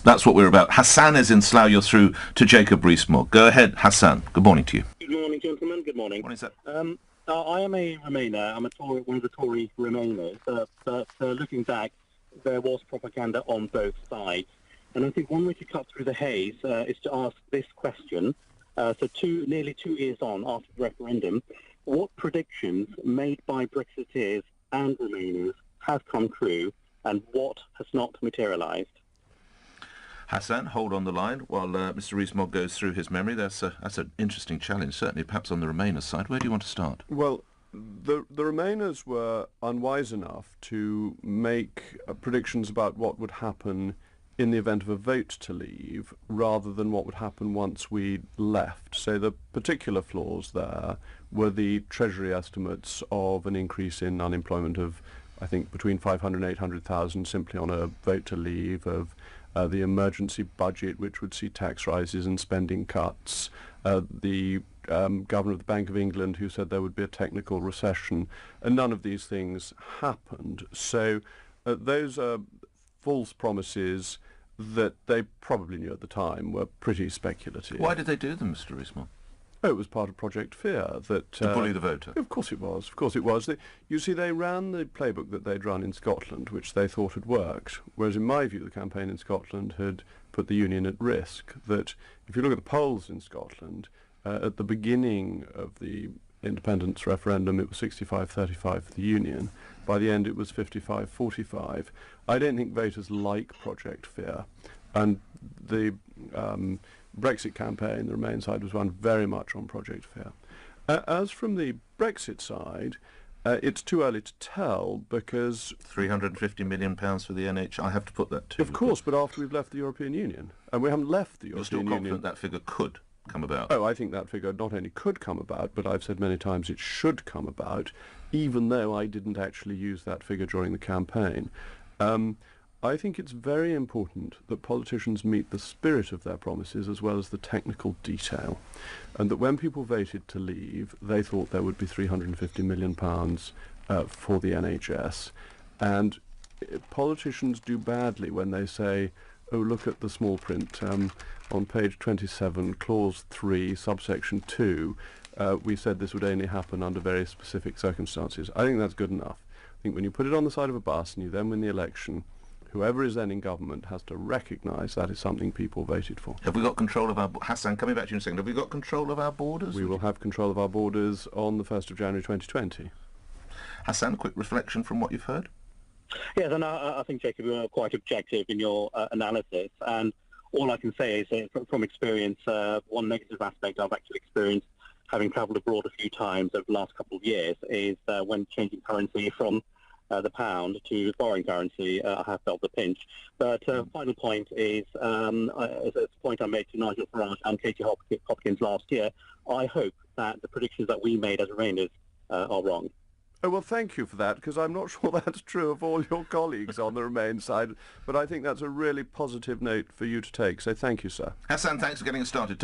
That's what we're about. Hassan is in Slough. You're through to Jacob Rees-Mogg. Go ahead, Hassan. Good morning to you. Good morning, gentlemen. Good morning. Morning, sir. I am a Remainer. I'm one of the Tory Remainers. But looking back, there was propaganda on both sides. And I think one way to cut through the haze is to ask this question. Nearly 2 years on after the referendum, what predictions made by Brexiteers and Remainers have come true, and what has not materialised? Hassan, hold on the line while Mr. Rees-Mogg goes through his memory. That's an interesting challenge, certainly, perhaps on the Remainers side. Where do you want to start? Well, the Remainers were unwise enough to make predictions about what would happen in the event of a vote to leave, rather than what would happen once we left. So the particular flaws there were the Treasury estimates of an increase in unemployment of, I think, between 500 and 800,000 simply on a vote to leave, of the emergency budget, which would see tax rises and spending cuts, the Governor of the Bank of England, who said there would be a technical recession, and none of these things happened. So those are false promises that they probably knew at the time were pretty speculative. Why did they do them, Mr. Rees-Mogg? Oh, it was part of Project Fear. To bully the voter? Of course it was. Of course it was. You see, they ran the playbook that they'd run in Scotland, which they thought had worked, whereas in my view the campaign in Scotland had put the Union at risk. That if you look at the polls in Scotland, at the beginning of the independence referendum it was 65-35 for the Union. By the end it was 55-45. I don't think voters like Project Fear, and the Brexit campaign, the Remain side, was run very much on Project Fear. As from the Brexit side, it's too early to tell, because £350 million for the NH. I have to put that to of course, but after we've left the European Union, and we haven't left the European Union. You're still confident that figure could come about? Oh, I think that figure not only could come about, but I've said many times it should come about, even though I didn't actually use that figure during the campaign. I think it's very important that politicians meet the spirit of their promises as well as the technical detail, and that when people voted to leave, they thought there would be £350 million for the NHS, and politicians do badly when they say, oh, look at the small print on page 27, clause 3, subsection 2, we said this would only happen under very specific circumstances. I think that's good enough. I think when you put it on the side of a bus and you then win the election, whoever is then in government has to recognise that is something people voted for. Have we got control of our... Hassan, coming back to you in a second, have we got control of our borders? We will have control of our borders on the 1st of January 2020. Hassan, a quick reflection from what you've heard? Yes, and I think, Jacob, you are quite objective in your analysis, and all I can say is from experience, one negative aspect I've actually experienced, having travelled abroad a few times over the last couple of years, is when changing currency from the pound to foreign currency, I have felt the pinch. But final point is, as a point I made to Nigel Farage and Katie Hopkins last year, I hope that the predictions that we made as Remainers are wrong. Oh, well, thank you for that, because I'm not sure that's true of all your colleagues on the Remain side, but I think that's a really positive note for you to take, so thank you, sir. Hassan, thanks for getting us started.